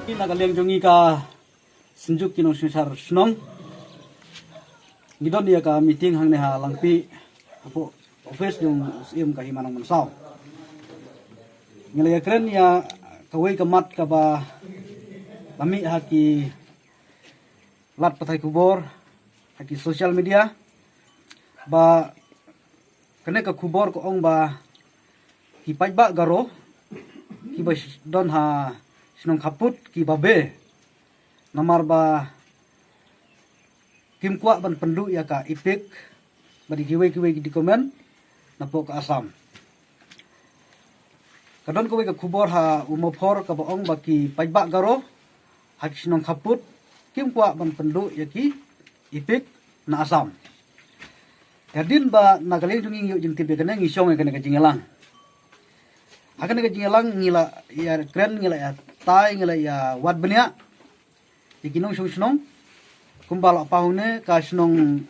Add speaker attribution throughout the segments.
Speaker 1: Nagaliang jongi ka senjuk kinong sensar senong ngidon dia ka meeting hang neha langpi apo office yung sim ka himanong mansaw ngelaya keren ya kawai kemat ka ba lami haki lat patai kubor haki sosial media ba kene ka kubor ko ong ba hipaj ba garo ki ba don ha sinong kaput ki babe namar ba kim kwa ban pendu ya ka ipik badi kiwe di komen napo ka asam kadon kowe ka kubor ha umopor ka baong baki pajba garo ha sinong kaput kim kwa ban pendu ya ki ipik na asam kadin ba nagaling junging yu jing tibe kana ngisong kana ka jingelang akan ka jingelang ngila ya kren ngila ya tai ngila ya wat benya ikinong sunong kumbala pahune ka sunong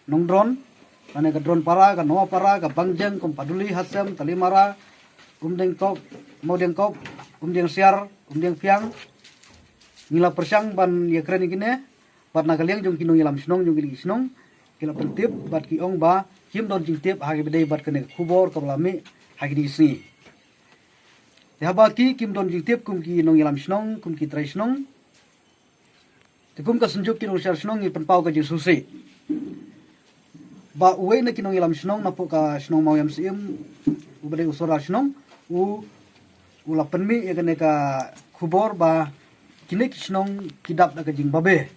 Speaker 1: nong drone ane ka drone para ka noa para ka bangjeng kompaduli hasem talimara umdeng kop modeng kop umdeng siar umdeng piang ngila persang ban ya kren ikine bat nagaliang jong kinong ilam sunong jong gili sunong kila pentip bat ki ong ba him don jing tip hagi bedai bat kene kubor ka balami hagi di sini Habaki kim don jing tip kum ki nong ilam snong kum ki trai snong te kum ka senjuk ki nong shar snong i penpau ka jing susi ba uwe na ki nong ilam snong napo ka snong mau yam sim ubade usora snong ula penmi ya kene ka kubor ba kine ki snong kidap da ka jing babe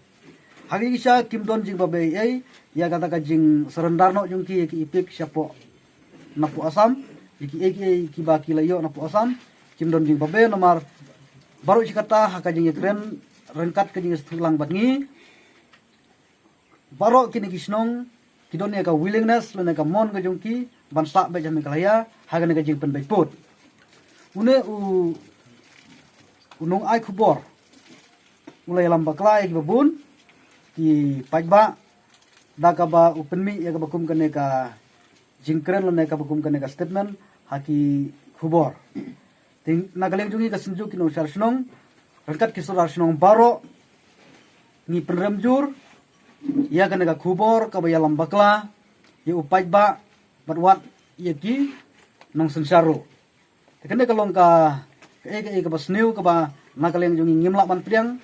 Speaker 1: hagi kisha kim don jing babe ai ya kata ka jing serendar no jung ki ipik siapo napo asam iki ki ba ki layo napo asam kim don jing babe nomor baru sikata haka jing kren rengkat ke jing tulang batngi baru kini kisnong kidon ya ka willingness lene ka mon ka jongki bansa be jam kalaya haga ne ka jing pen baiput une unong ai kubor ulai lam bakla ki babun ki pajba daga ba upenmi ya ka bakum kene ka jing kren lene ka bakum kene ka statement haki kubor nagaling jungi kasenjuk kinong shar snong rengkat kisura snong baro ni penremjur ya kana ka kubor ka bayalam bakla ya upajba batwat ya ki nong sensaru tekene kalong ka ka basniu ka ba nagaling jungi ngimla man priang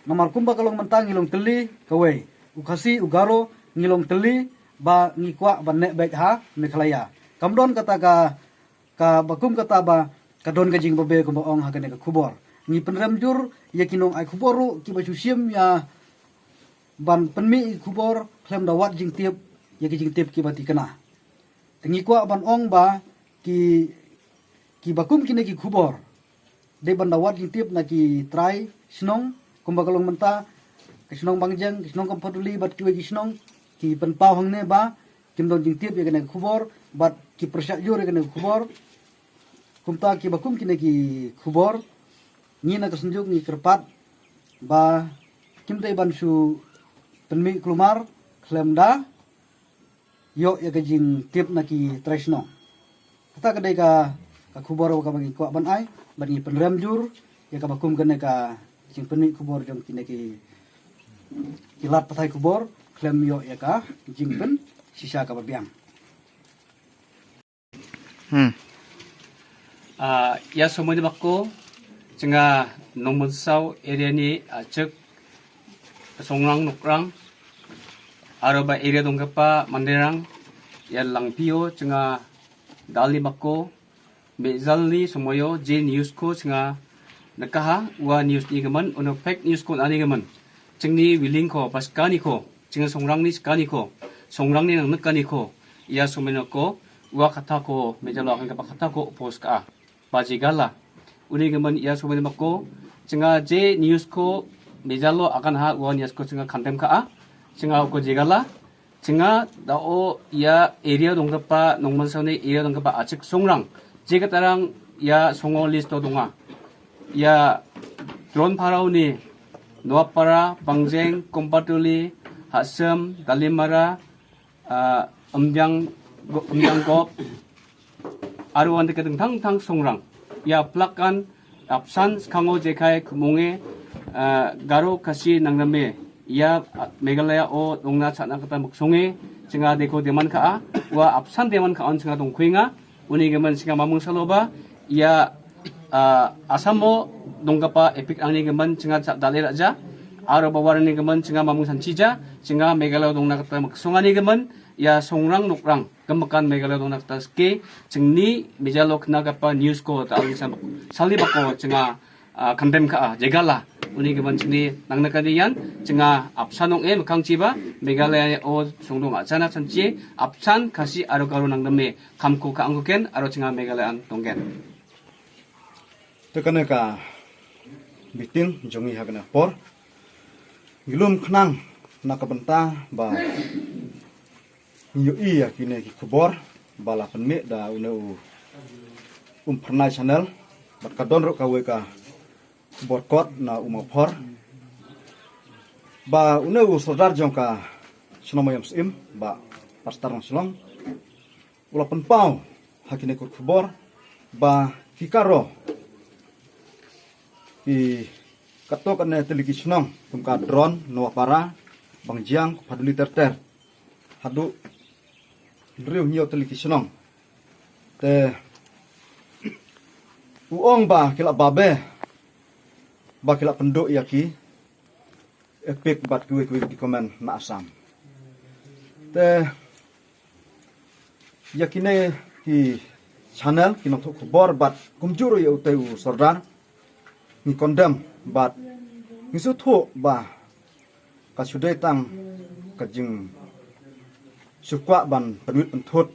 Speaker 1: nomor kumba kalong mentang ngilong teli kawe ukasi ugaro ngilong teli ba ngikwa ba nek baik ha meklaya kamdon kata ka bakum kata ba kadon gajing babe ko baong hakane ka kubor ni penramjur ya kinong ai kuboru ki bajusim ya ban penmi kubor klem dawat jing tiep ya ki jing tiep ki bati kana tengi kwa ban ong ba ki bakum kine ki kubor de ban dawat jing tiep na ki try snong kumba kalong menta ki snong bangjeng ki snong kompaduli bat ki wegi snong ki penpau hangne ba kim don jing tiep ya kana kubor bat ki persyajur ya kana kubor kumta ki bakum kine ki kubor ni na kasenjuk ni kerpat ba kim dai bansu penmi kelumar klemda yo ya gajing tip na ki tresno kata kadai ka kubor ka bagi ko ban ai bani penramjur ya ka bakum kene ka jing penmi kubor jong kine ki kilat patai kubor klem yo ya ka jing pen sisa ka babiang
Speaker 2: ya somo ni bakko cenga nongmonsau area ni cek songrang nukrang aroba area dongkapa manderang ya langpio cenga dali bakko bezalni somoyo j news ko cenga nakaha wa news ni gaman ono fake news ko ani gaman cengni willing ko paskani ko cenga songrang ni skani ko songrang ni nakani ko ya someno ko wa kata ko mejalo akan kapa kata ko post ka bajigala uni gaman ia sobe makko cenga j news ko mejalo akan ha wa news ko cenga kandem ka cenga ko jigala cenga dao ia area dongkapa nongmansone area dongkapa acik songrang jega tarang ia songo list donga ia drone parauni noapara bangjeng kompatuli hasem dalimara umjang gop aru ande kadang tang songrang ya plakan apsan kango jekai kumonge garo kasi nangrame ia Meghalaya o dongna chana kata muksonge singa deko deman ka wa apsan deman ka on singa dongkuinga uni geman singa mamung saloba ia asamo dongkapa epik angni geman singa dalil aja aro bawarani geman singa mamung sancija singa Meghalaya dongna kata muksongani geman ia songrang nukrang gemakan Meghalaya dongna kata ske jengni mejalo kena kapa news ko ta sali bako singa kandem ka jegala uni geman sini nangnakadian cenga apsanong mekang ciba Meghalaya o songdong acana sanci apsan kasi aro garo nangdame kamku ka angkuken aro cenga Meghalaya tonggen
Speaker 3: tekane ka meeting jongi hagana por gilum khnang nakabenta ba yoi yakine ki khobor bala penme da uneu pernai channel bat kadon ro kawe ka borkot na umapor ba uneu sodar jongka sinomayam sim ba pastar nasional ula penpau hakine ko khobor ba kikaro i katok ane teliki sunang tumka drone no para bangjiang paduli terter hadu driu nyo teliki sunang te uong ba kila babe ba kila penduk yaki epik bat kuwi di komen na asam te yakine ki channel kinong thuk bor bat kumjuru ya uteu sordar ni kondam bat nisu thu ba ka sudai tang ka jing sukwa ban permit penthut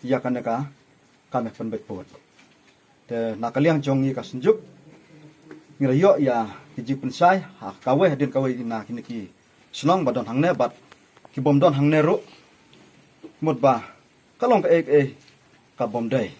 Speaker 3: ya kanaka kame penbet pot te nakaliang jongi ka senjuk ngirayo ya kiji pensai ha kawe hadin kawe ina kiniki senong badon hangne bat ki bom don hangne ro mut ba kalong ka ka bom dai